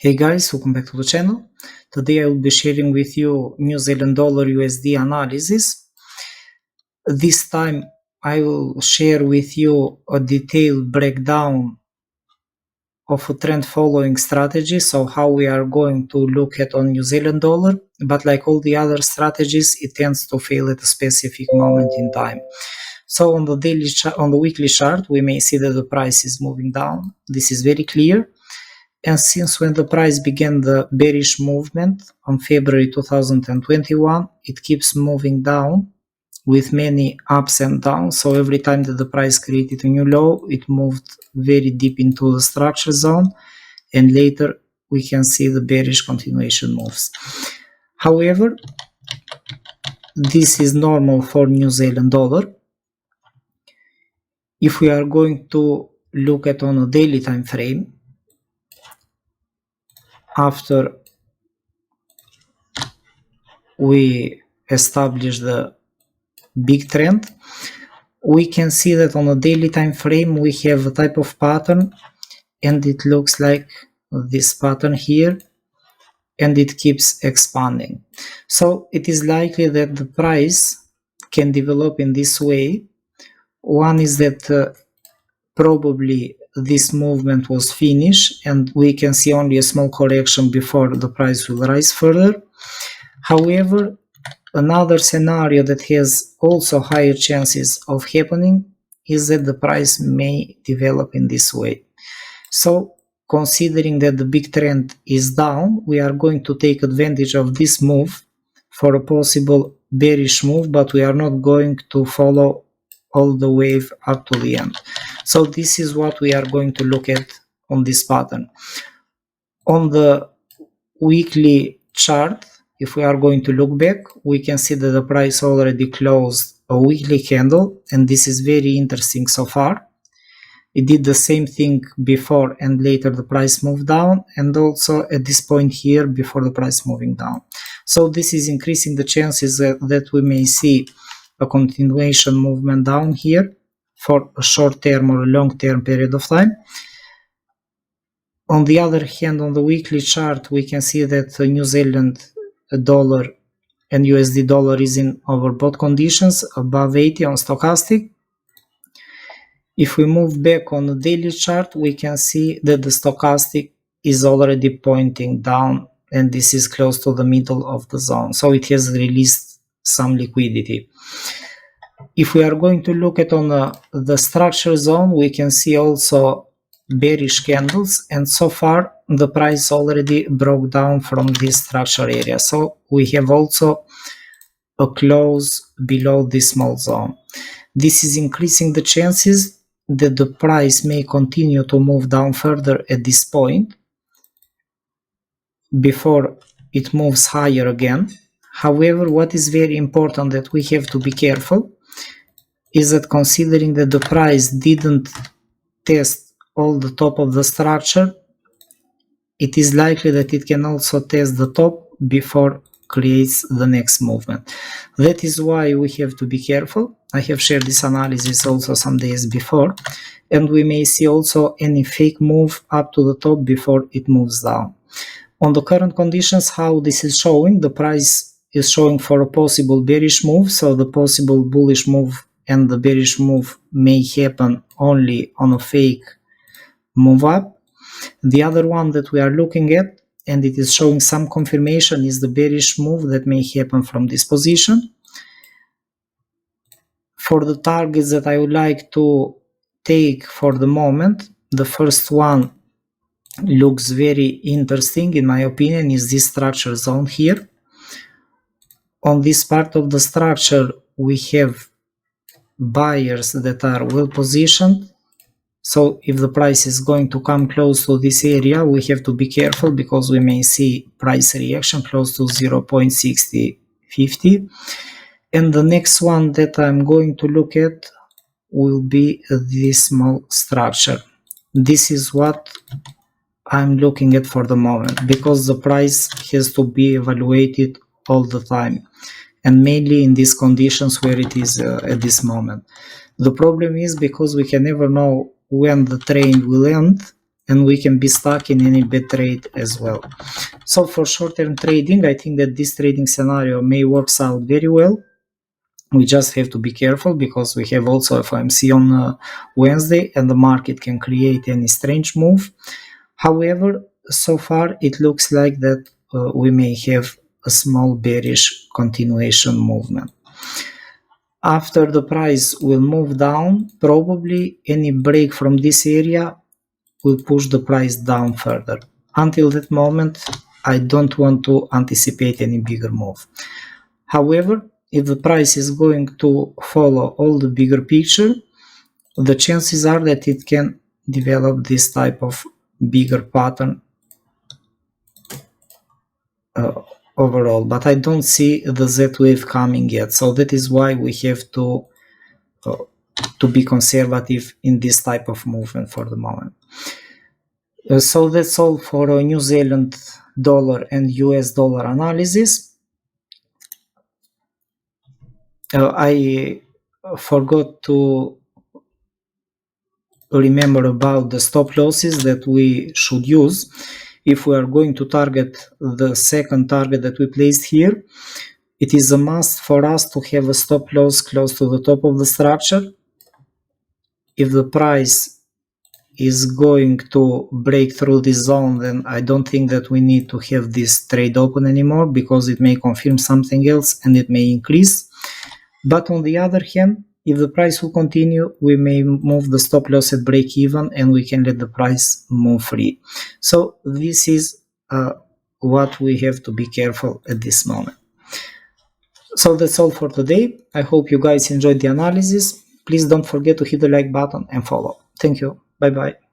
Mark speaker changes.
Speaker 1: Hey guys, welcome back to the channel. Today I will be sharing with you New Zealand dollar USD analysis. This time I will share with you a detailed breakdown of a trend following strategy, so how we are going to look at on New Zealand dollar, but like all the other strategies, it tends to fail at a specific moment in time. So on the weekly chart, we may see that the price is moving down. This is very clear. And since when the price began the bearish movement on February 2021, it keeps moving down with many ups and downs. So every time that the price created a new low, it moved very deep into the structure zone, and later we can see the bearish continuation moves. However, this is normal for New Zealand dollar. If we are going to look at on a daily time frame, after we establish the big trend, we can see that on a daily time frame we have a type of pattern, and it looks like this pattern here, and it keeps expanding. So it is likely that the price can develop in this way. One is that probably this movement was finished and we can see only a small correction before the price will rise further. However, another scenario that has also higher chances of happening is that the price may develop in this way. So considering that the big trend is down, we are going to take advantage of this move for a possible bearish move, but we are not going to follow all the wave up to the end. So this is what we are going to look at on this pattern. On the weekly chart, if we are going to look back, we can see that the price already closed a weekly candle, and this is very interesting so far. It did the same thing before, and later the price moved down, and also at this point here before the price moving down. So this is increasing the chances that we may see a continuation movement down here for a short-term or a long-term period of time. On the other hand, on the weekly chart, we can see that the New Zealand dollar and USD dollar is in overbought conditions, above 80 on stochastic. If we move back on the daily chart, we can see that the stochastic is already pointing down, and this is close to the middle of the zone. So it has released some liquidity. If we are going to look at on the structure zone, we can see also bearish candles, and so far the price already broke down from this structure area. So we have also a close below this small zone. This is increasing the chances that the price may continue to move down further at this point before it moves higher again. However, what is very important that we have to be careful is that considering that the price didn't test all the top of the structure, it is likely that it can also test the top before creates the next movement. That is why we have to be careful. I have shared this analysis also some days before, and we may see also any fake move up to the top before it moves down. On the current conditions, how this is showing, the price is showing for a possible bearish move, so the possible bullish move and the bearish move may happen only on a fake move up. The other one that we are looking at, and it is showing some confirmation, is the bearish move that may happen from this position. For the targets that I would like to take for the moment, the first one looks very interesting in my opinion, is this structure zone here. On this part of the structure we have buyers that are well positioned. So if the price is going to come close to this area, we have to be careful because we may see price reaction close to 0.6050. And the next one that I'm going to look at will be this small structure. This is what I'm looking at for the moment, because the price has to be evaluated all the time, and mainly in these conditions where it is at this moment. The problem is because we can never know when the trend will end, and we can be stuck in any bad trade as well. So for short-term trading, I think that this trading scenario may work out very well. We just have to be careful because we have also FOMC on Wednesday and the market can create any strange move. However, so far it looks like that we may have a small bearish continuation movement. After the price will move down, probably any break from this area will push the price down further. Until that moment, I don't want to anticipate any bigger move. However, if the price is going to follow all the bigger picture, the chances are that it can develop this type of bigger pattern overall, but I don't see the Z wave coming yet, so that is why we have to be conservative in this type of movement for the moment. So that's all for New Zealand dollar and US dollar analysis. I forgot to remember about the stop losses that we should use if we are going to target the second target that we placed here. It is a must for us to have a stop loss close to the top of the structure. If the price is going to break through this zone, then I don't think that we need to have this trade open anymore, because it may confirm something else and it may increase. But on the other hand, if the price will continue, we may move the stop loss at break even and we can let the price move free. So this is what we have to be careful at this moment. So that's all for today. I hope you guys enjoyed the analysis. Please don't forget to hit the like button and follow. Thank you. Bye bye.